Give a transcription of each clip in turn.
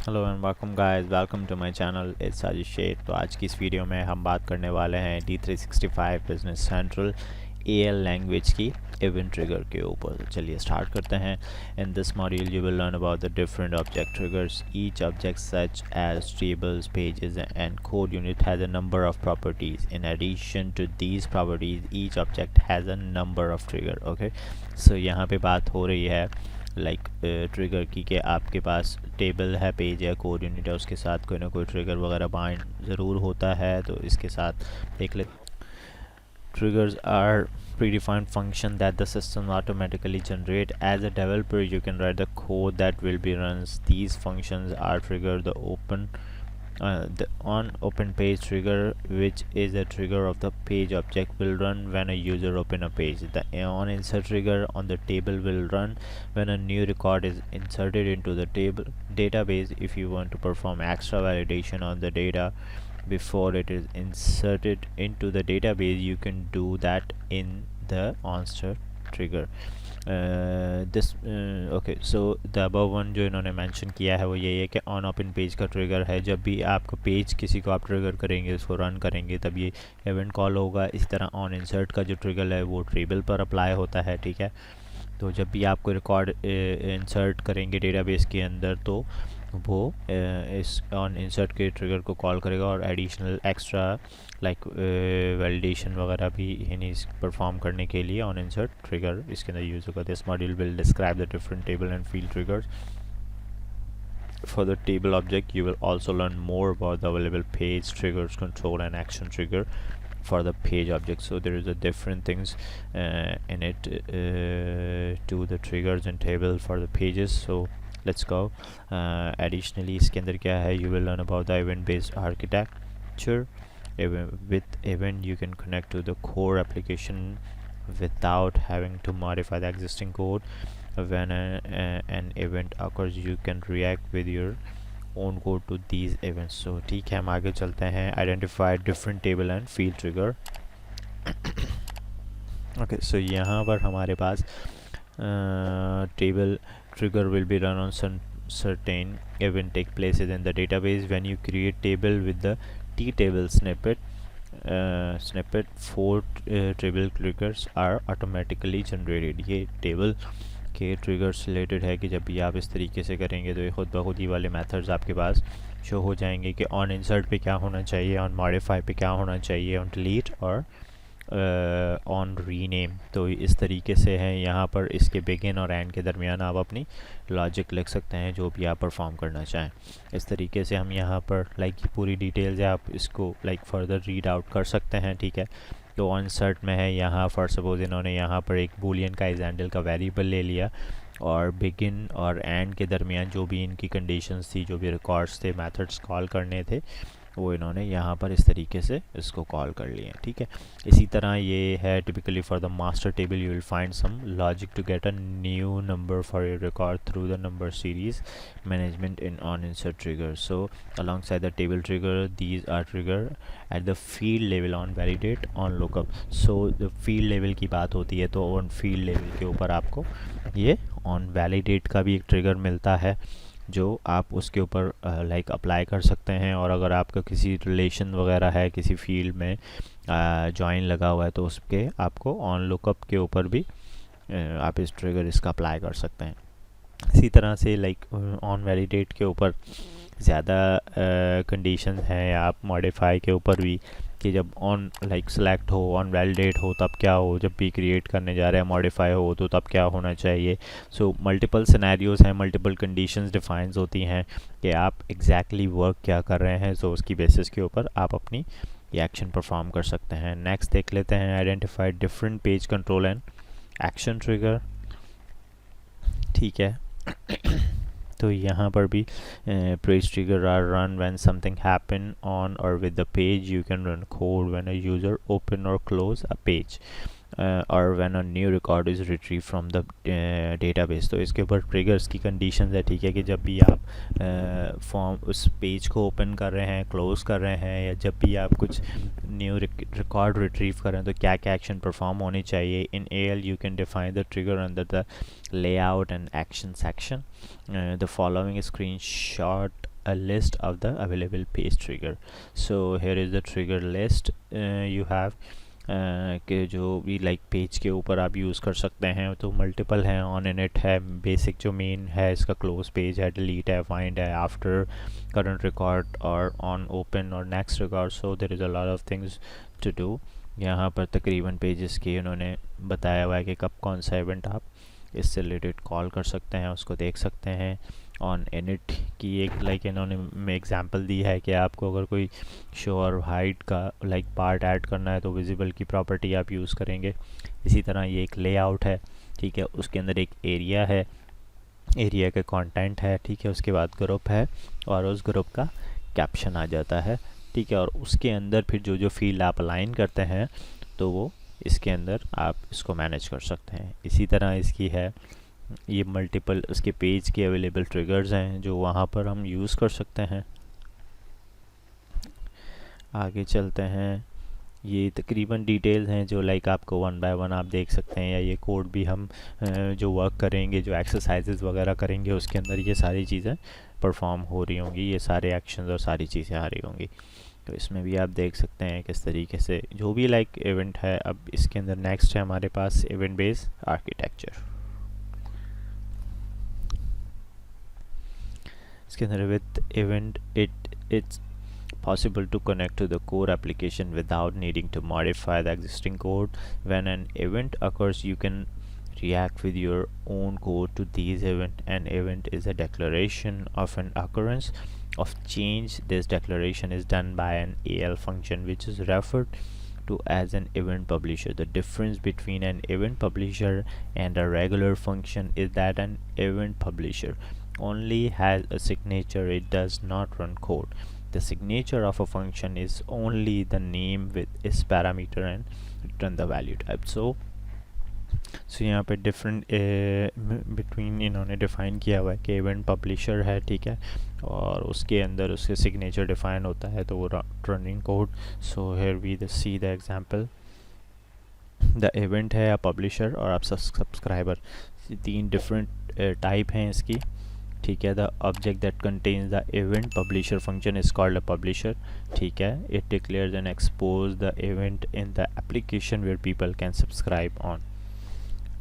Hello and welcome guys, welcome to my channel it's Sajish Sheikh. तो आज की इस वीडियो में हम बात करने वाले हैं D365 business central AL language की इवेंट ट्रिगर के ऊपर। तो चलिए स्टार्ट करते हैं। In this module you will learn about the different object triggers. Each object such as tables, pages and code unit has a number of properties. In addition to these properties each object has a number of trigger. Okay, so यहाँ पे बात हो रही है trigger की कि आपके पास table है, पेज है, कोड यूनिट है, उसके साथ कोई ना कोई ट्रिगर वगैरह बाइंड ज़रूर होता है। तो इसके साथ देख ले, triggers are predefined function that the system automatically generate. As a developer you can write the code that will be runs. These functions are trigger the on open page trigger, which is a trigger of the page object, will run when a user open a page. The on insert trigger on the table will run when a new record is inserted into the table database. If you want to perform extra validation on the data before it is inserted into the database, you can do that in the onStart trigger. Okay, so the above one जो इन्होंने mention किया है वो यही है कि on open page का trigger है। जब भी आपका पेज किसी को आप ट्रिगर करेंगे, उसको रन करेंगे, तब ये इवेंट कॉल होगा। इसी तरह ऑन इंसर्ट का जो ट्रिगर है वो टेबल पर अप्लाई होता है, ठीक है। तो जब भी आप कोई रिकॉर्ड इंसर्ट करेंगे डेटाबेस के अंदर, तो वो इस ऑन इंसर्ट के ट्रिगर को कॉल करेगा और एडिशनल एक्स्ट्रा लाइक वैलिडेशन वगैरह भी यानी परफॉर्म करने के लिए ऑन इंसर्ट ट्रिगर इसके अंदर यूज़ होगा। This module will describe the different table and field triggers for the table object. You will also learn more about the available page triggers, control and action trigger for the page object. So there is a different things in it to the triggers and table for the pages. So let's go. Additionally इसके अंदर क्या है, you will learn about the event based architecture. With event you can connect to the core application without having to modify the existing code. When an event occurs you can react with your own code to these events. So ठीक है, हम आगे चलते हैं. Identify different table and field trigger. Okay, so यहाँ पर हमारे पास table trigger will be run on certain event take places in the database. When you create table with the table snippet 4 table triggers are automatically generated. ये table के triggers related है कि जब भी आप इस तरीके से करेंगे तो ये खुद ब खुद ही वाले मेथड्स आपके पास शो हो जाएंगे कि ऑन इंसर्ट पे क्या होना चाहिए, ऑन मॉडिफाई पे क्या होना चाहिए, ऑन डिलीट और ऑन रीनेम। तो इस तरीके से है यहाँ पर इसके बिगिन और एंड के दरमियान आप अपनी लॉजिक लिख सकते हैं जो भी आप परफॉर्म करना चाहें। इस तरीके से हम यहाँ पर लाइक पूरी डिटेल्स है, आप इसको लाइक फर्दर रीड आउट कर सकते हैं, ठीक है। तो ऑन सर्ट में है यहाँ फॉर सपोज इन्होंने यहाँ पर एक बूलियन का एग्जाम्पल का वेरिएबल ले लिया और बिगिन और एंड के दरमियान जो भी इनकी कंडीशंस थी, जो भी रिकॉर्ड्स थे, मेथड्स कॉल करने थे, वो इन्होंने यहाँ पर इस तरीके से इसको कॉल कर लिए, ठीक है। इसी तरह ये है typically for the master table you will find some logic to get a new number for your record through the number series management in on insert trigger. So alongside the table trigger these are trigger at the field level on validate on lookup. so the field level की बात होती है तो on field level के ऊपर आपको ये on validate का भी एक ट्रिगर मिलता है जो आप उसके ऊपर लाइक अप्लाई कर सकते हैं। और अगर आपका किसी रिलेशन वगैरह है, किसी फील्ड में जॉइन लगा हुआ है, तो उसके आपको ऑन लुकअप के ऊपर भी आप इस ट्रिगर इसका अप्लाई कर सकते हैं। इसी तरह से लाइक ऑन वैलिडेट के ऊपर ज़्यादा कंडीशन हैं, आप मॉडिफाई के ऊपर भी कि जब ऑन लाइक सेलेक्ट हो, ऑन वैलिडेट हो तब क्या हो, जब भी क्रिएट करने जा रहे हैं मॉडिफाई हो तो तब क्या होना चाहिए। सो मल्टीपल सिनेरियोज़ हैं, मल्टीपल कंडीशंस डिफाइंस होती हैं कि आप एग्जैक्टली वर्क क्या कर रहे हैं। सो उसकी बेसिस के ऊपर आप अपनी ये एक्शन परफॉर्म कर सकते हैं। नेक्स्ट देख लेते हैं identify different page control and action trigger, ठीक है। तो यहाँ पर भी page trigger are run when something happen on or with the page. You can run code when a user open or close a page or when a new record is retrieve from the database. तो इसके ऊपर triggers की conditions है, ठीक है, कि जब भी आप फॉर्म उस पेज को ओपन कर रहे हैं, क्लोज़ कर रहे हैं, या जब भी आप कुछ न्यू रिकॉर्ड रिट्रीव कर रहे हैं तो क्या क्या एक्शन परफॉर्म होने चाहिए. इन AL you can define the trigger under the layout and action section. The following screenshot a list of the available page trigger. So here is the trigger list you have कि जो भी like page के ऊपर आप use कर सकते हैं, तो मल्टीपल हैं. ऑन इनिट है, बेसिक जो मेन है इसका क्लोज पेज है, डिलीट है, फाइंड है, आफ्टर, करंट रिकॉर्ड और ऑन ओपन और next record. So there is a lot of things to do. यहाँ पर तकरीबन पेजेस की उन्होंने बताया हुआ है कि कब कौन सा इवेंट आप इससे रिलेटेड कॉल कर सकते हैं, उसको देख सकते हैं. ऑन इनिट की एक लाइक इन्होंने एग्जांपल दी है कि आपको अगर कोई शो और हाइड का लाइक पार्ट ऐड करना है तो विजिबल की प्रॉपर्टी आप यूज़ करेंगे. इसी तरह ये एक लेआउट है, ठीक है, उसके अंदर एक एरिया है, एरिया के कंटेंट है, ठीक है, उसके बाद ग्रुप है और उस ग्रुप का कैप्शन आ जाता है, ठीक है, और उसके अंदर फिर जो जो फील्ड आप अलाइन करते हैं तो वो इसके अंदर आप इसको मैनेज कर सकते हैं. इसी तरह इसकी है ये मल्टीपल उसके पेज के अवेलेबल ट्रिगर्स हैं जो वहाँ पर हम यूज़ कर सकते हैं. आगे चलते हैं. ये तकरीबन डिटेल्स हैं जो लाइक आपको वन बाय वन आप देख सकते हैं, या ये कोड भी हम जो वर्क करेंगे, जो एक्सरसाइजेज वगैरह करेंगे उसके अंदर ये सारी चीज़ें परफॉर्म हो रही होंगी, ये सारे एक्शंस और सारी चीज़ें आ रही होंगी. तो इसमें भी आप देख सकते हैं किस तरीके से जो भी लाइक इवेंट है. अब इसके अंदर नेक्स्ट है हमारे पास इवेंट बेस्ड आर्किटेक्चर. इसके अंदर with event it's possible to connect to the core application without needing to modify the existing code. When an event occurs, you can react with your own code to these events. An event is a declaration of an occurrence of change. This declaration is done by an AL function which is referred to as an event publisher. The difference between an event publisher and a regular function is that an event publisher only has a signature, it does not run code. The signature of a function is only the name with its parameter and return the value type. So यहाँ पे different between इन्होंने define किया हुआ है कि event publisher है, ठीक है, और उसके अंदर उसके सिग्नेचर डिफ़ाइन होता है तो वो running code. So here we see the example. The event है, पब्लिशर और आप सब्सक्राइबर, तीन डिफरेंट टाइप हैं इसकी, ठीक है. The object that contains the event publisher function is called a publisher, ठीक है. It declares and expose the event in the application where people can subscribe on.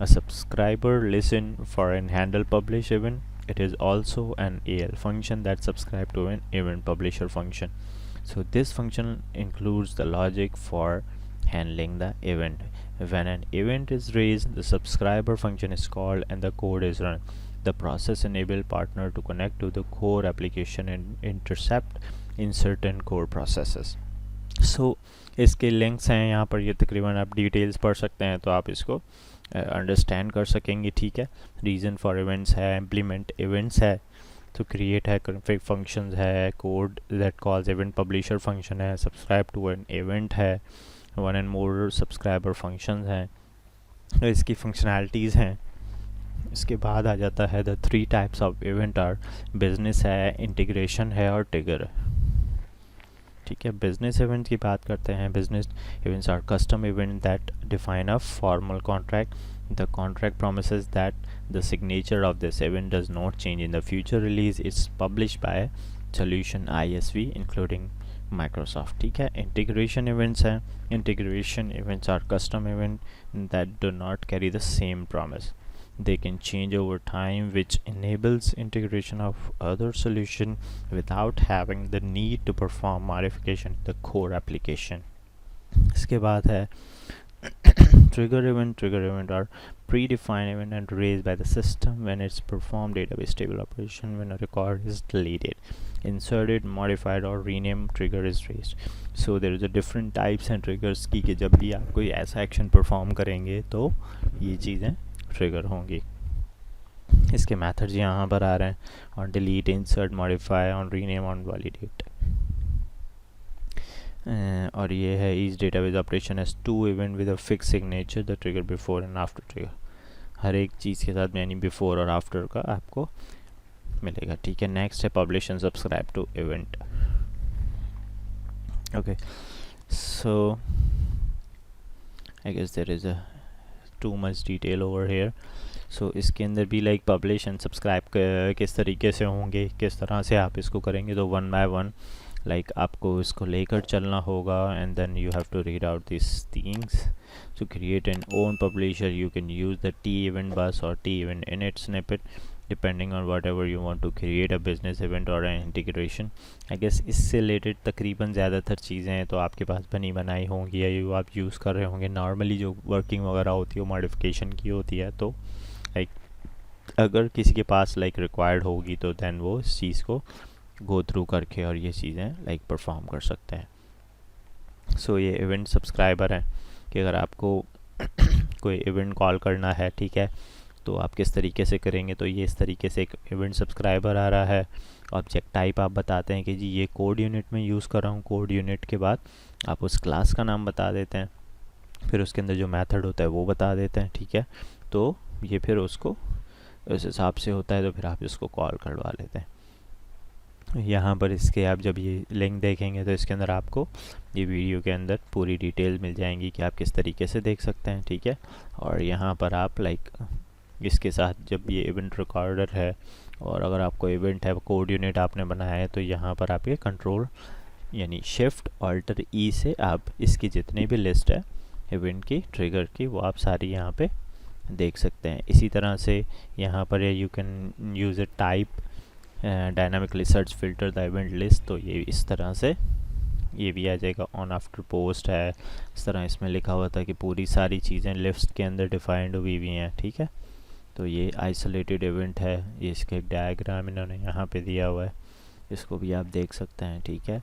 A subscriber listen for an handle publish event. It is also an AL function that subscribe to an event publisher function. So this function includes the logic for handling the event. When an event is raised, the subscriber function is called and the code is run. The process enable partner to connect to the core application and intercept in certain core processes. So इसके links हैं यहाँ पर, ये तकरीबन आप details पढ़ सकते हैं तो आप इसको अंडरस्टैंड कर सकेंगे, ठीक है. रीज़न फॉर इवेंट्स है, इम्प्लीमेंट इवेंट्स है, तो क्रिएट है, कॉन्फ़िग फंक्शंस है, code that calls event publisher function है, सब्सक्राइब टू एन इवेंट है, one and more subscriber functions हैं, तो इसकी फंक्शनैलिटीज़ हैं. इसके बाद आ जाता है the three types of event are business है, इंटीग्रेशन है और ट्रिगर है, ठीक है. बिजनेस इवेंट की बात करते हैं. Business events are custom event that define a formal contract. The contract promises that the signature of this event does not change in the future release. It's published by solution ISV including Microsoft, ठीक है. Integration events हैं. Integration events are custom event that do not carry the same promise. They can change over time, which enables integration of other solution without having the need to perform modification to the core application. इसके बाद है trigger event. Trigger event are predefined event and raised by the system when it's performed database table operation, when a record is deleted, inserted, modified or renamed, trigger is raised. So there is a different types and triggers की कि जब भी आप कोई ऐसा action perform करेंगे तो ये चीज़ें ट्रिगर होंगी. इसके मेथड्स यहाँ पर आ रहे हैं, on delete, insert, modify, on rename, on validate. और ये है each database operation has two event with a fix signature, the trigger before and after trigger. हर एक चीज़ के साथ यानी बिफोर और आफ्टर का आपको मिलेगा, ठीक है. नेक्स्ट है publish and subscribe to event. Okay, so I guess there is a too much detail over here. सो इसके अंदर भी लाइक पब्लिश एंड सब्सक्राइब किस तरीके से होंगे, किस तरह से आप इसको करेंगे, तो वन बाय वन लाइक आपको इसको लेकर चलना होगा and then you have to read out this things. To create an own publisher, you can use the T-Event bus or T-Event init snippet depending on whatever you want to create a business event or an integration. I guess इससे related तकरीबन ज़्यादातर चीज़ें हैं तो आपके पास बनी बनाई होंगी या ये आप यूज़ कर रहे होंगे. नॉर्मली जो वर्किंग वगैरह होती है वो मॉडिफिकेशन की होती है, तो लाइक अगर किसी के पास लाइक रिक्वायर्ड होगी तो दैन वो इस चीज़ को गो थ्रू करके और ये चीज़ें लाइक परफॉर्म कर सकते हैं. सो ये इवेंट सब्सक्राइबर है कि अगर आपको कोई इवेंट कॉल करना है, ठीक है, तो आप किस तरीके से करेंगे. तो ये इस तरीके से एक इवेंट सब्सक्राइबर आ रहा है. ऑब्जेक्ट टाइप आप बताते हैं कि जी ये कोड यूनिट में यूज़ कर रहा हूँ. कोड यूनिट के बाद आप उस क्लास का नाम बता देते हैं, फिर उसके अंदर जो मेथड होता है वो बता देते हैं, ठीक है. तो ये फिर उसको उस हिसाब से होता है तो फिर आप इसको कॉल करवा लेते हैं. यहाँ पर इसके आप जब ये लिंक देखेंगे तो इसके अंदर आपको ये वीडियो के अंदर पूरी डिटेल मिल जाएंगी कि आप किस तरीके से देख सकते हैं, ठीक है. और यहाँ पर आप लाइक इसके साथ जब ये इवेंट रिकॉर्डर है और अगर आपको इवेंट है कोड यूनिट आपने बनाया है तो यहाँ पर आप ये कंट्रोल यानी शिफ्ट ऑल्टर ई से आप इसकी जितनी भी लिस्ट है इवेंट की ट्रिगर की वो आप सारी यहाँ पे देख सकते हैं. इसी तरह से यहाँ पर you can use A type dynamically search filter the event list. तो ये इस तरह से ये भी आ जाएगा. ऑन आफ्टर पोस्ट है, इस तरह इसमें लिखा हुआ था कि पूरी सारी चीज़ें लिस्ट के अंदर डिफाइंड हुई हुई हैं, ठीक है. तो ये आइसोलेटेड इवेंट है, ये इसका एक डायग्राम इन्होंने यहाँ पे दिया हुआ है, इसको भी आप देख सकते हैं, ठीक है.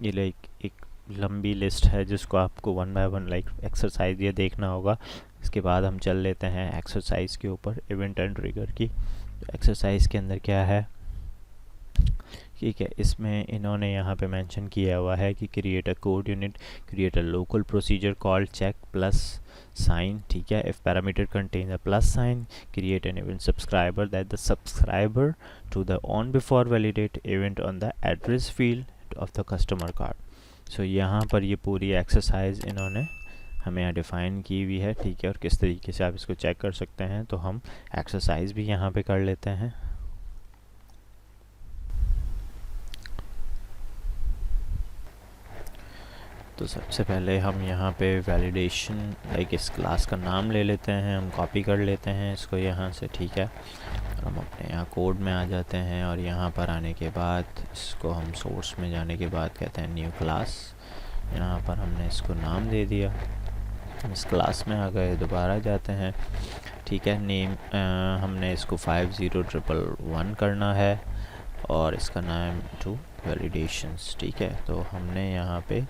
ये लाइक एक लंबी लिस्ट है जिसको आपको one by one like exercise ये देखना होगा. इसके बाद हम चल लेते हैं एक्सरसाइज के ऊपर, इवेंट एंड ट्रिगर की. एक्सरसाइज के अंदर क्या है, ठीक है, इसमें इन्होंने यहाँ पे मेंशन किया हुआ है कि create a code unit, create a local procedure called check plus sign, ठीक है. If parameter contain a plus sign, create an event subscriber that the subscriber to the on before validate event on the address field of the customer card. So यहाँ पर ये पूरी exercise इन्होंने हमें यहाँ define की हुई है, ठीक है. और किस तरीके से आप इसको चेक कर सकते हैं तो हम एक्सरसाइज भी यहाँ पे कर लेते हैं. तो सबसे पहले हम यहाँ पे वैलिडेशन लाइक इस क्लास का नाम ले लेते हैं, हम कॉपी कर लेते हैं इसको यहाँ से, ठीक है. और हम अपने यहाँ कोड में आ जाते हैं और यहाँ पर आने के बाद इसको हम सोर्स में जाने के बाद कहते हैं न्यू क्लास. यहाँ पर हमने इसको नाम दे दिया, इस क्लास में आ गए, दोबारा जाते हैं, ठीक है. नेम हमने इसको 50111 करना है और इसका नाम टू वैलिडेशंस, ठीक है. तो हमने यहाँ पे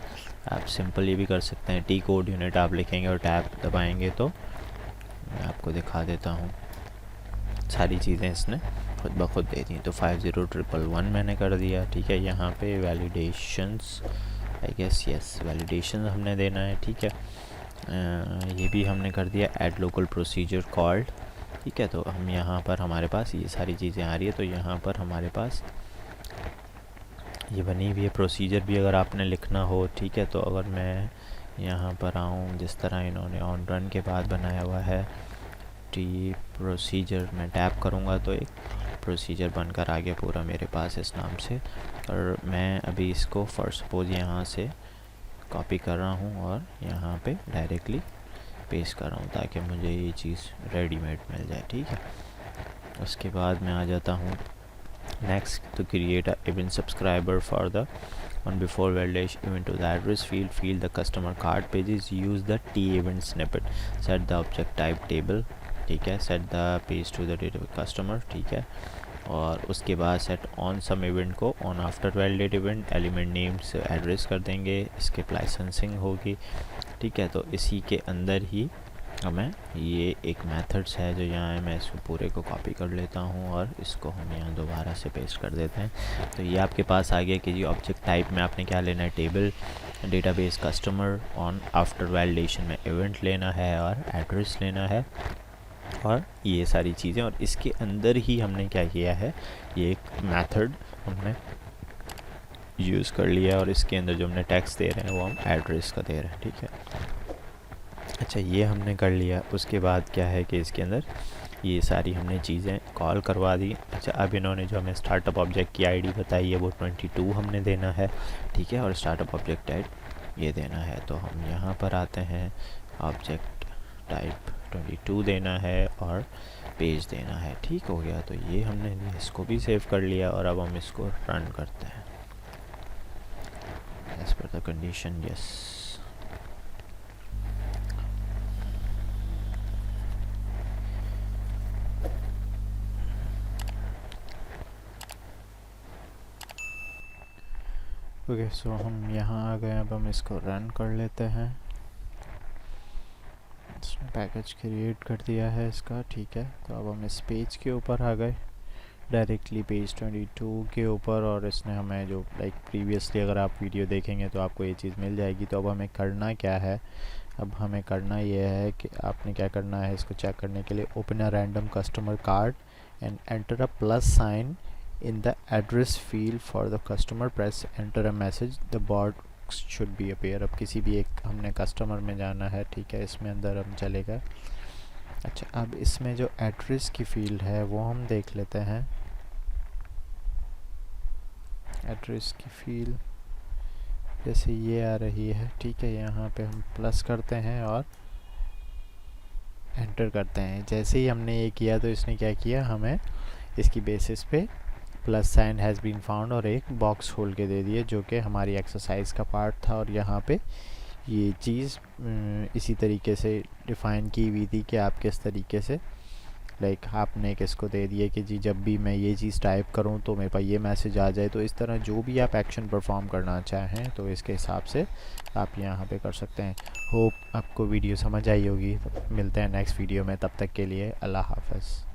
आप सिंपल ये भी कर सकते हैं, टी कोड यूनिट आप लिखेंगे और टैब दबाएंगे तो मैं आपको दिखा देता हूँ सारी चीज़ें इसने खुद ब खुद दे दी. तो 50111 मैंने कर दिया, ठीक है. यहाँ पे validations I guess yes validation हमने देना है, ठीक है. ये भी हमने कर दिया, ऐड लोकल प्रोसीजर कॉल्ड, ठीक है. तो हम यहाँ पर हमारे पास ये सारी चीज़ें आ रही है. तो यहाँ पर हमारे पास ये बनी हुई है प्रोसीजर भी अगर आपने लिखना हो, ठीक है. तो अगर मैं यहाँ पर आऊँ जिस तरह इन्होंने ऑन रन के बाद बनाया हुआ है टी प्रोसीजर, मैं टैप करूँगा तो एक प्रोसीजर बनकर आ गया पूरा मेरे पास इस नाम से. और मैं अभी इसको फर्स्ट सपोज यहाँ से कॉपी कर रहा हूँ और यहाँ पे डायरेक्टली पेस्ट कर रहा हूँ ताकि मुझे ये चीज़ रेडीमेड मिल जाए, ठीक है. उसके बाद मैं आ जाता हूँ next to create a event subscriber for the on before validation event to the address field the customer card pages, use the t event snippet, set the object type table, ठीक है. set the page to the data customer, ठीक है. और उसके बाद set on some event को on after validate event element names address कर देंगे, इसके लाइसेंसिंग होगी, ठीक है. तो इसी के अंदर ही हमें ये एक मेथड्स है जो यहाँ है, मैं इसको पूरे को कॉपी कर लेता हूँ और इसको हम यहाँ दोबारा से पेस्ट कर देते हैं. तो ये आपके पास आ गया कि जी ऑब्जेक्ट टाइप में आपने क्या लेना है, table, database, customer, on after validation में इवेंट लेना है और एड्रेस लेना है और ये सारी चीज़ें. और इसके अंदर ही हमने क्या किया है, ये एक मेथड हमने यूज़ कर लिया और इसके अंदर जो हमने टेक्स्ट दे रहे हैं वो हम एड्रेस का दे रहे हैं, ठीक है। अच्छा, ये हमने कर लिया। उसके बाद क्या है कि इसके अंदर ये सारी हमने चीज़ें कॉल करवा दी। अच्छा, अब इन्होंने जो हमें स्टार्टअप ऑब्जेक्ट की आईडी बताई है वो 22 हमने देना है, ठीक है, और स्टार्टअप ऑब्जेक्ट टाइप ये देना है। तो हम यहाँ पर आते हैं, ऑब्जेक्ट टाइप 22 देना है और पेज देना है, ठीक हो गया। तो ये हमने इसको भी सेव कर लिया और अब हम इसको रन करते हैं as per the condition, yes. Okay, so हम यहाँ आ गए। अब हम इसको रन कर लेते हैं। इसने पैकेज क्रिएट कर दिया है इसका, ठीक है। तो अब हम इस पेज के ऊपर आ गए, डायरेक्टली पेज 22 के ऊपर, और इसने हमें जो लाइक प्रीवियसली अगर आप वीडियो देखेंगे तो आपको ये चीज़ मिल जाएगी। तो अब हमें करना क्या है, अब हमें करना ये है कि आपने क्या करना है, इसको चेक करने के लिए open a random customer card and enter a plus sign in the address field for the customer, press enter a message, the box should be appear। अब किसी भी एक हमने कस्टमर में जाना है, ठीक है, इसमें अंदर हम चलेगा। अच्छा, अब इसमें जो एड्रेस की फील्ड है वो हम देख लेते हैं। एड्रेस की फील्ड जैसे ये आ रही है, ठीक है, यहाँ पे हम प्लस करते हैं और एंटर करते हैं। जैसे ही हमने ये किया तो इसने क्या किया, हमें इसकी बेसिस पे plus sign has been found और एक बॉक्स खोल के दे दिए, जो कि हमारी एक्सरसाइज का पार्ट था। और यहाँ पे ये चीज़ इसी तरीके से डिफ़ाइन की हुई थी कि आप किस तरीके से लाइक आपने किसको दे दिए कि जी जब भी मैं ये चीज़ टाइप करूँ तो मेरे पास ये मैसेज आ जाए। तो इस तरह जो भी आप एक्शन परफॉर्म करना चाहें तो इसके हिसाब से आप यहाँ पे कर सकते हैं। होप आपको वीडियो समझ आई होगी। मिलते हैं नेक्स्ट वीडियो में, तब तक के लिए अल्लाह हाफ़िज़।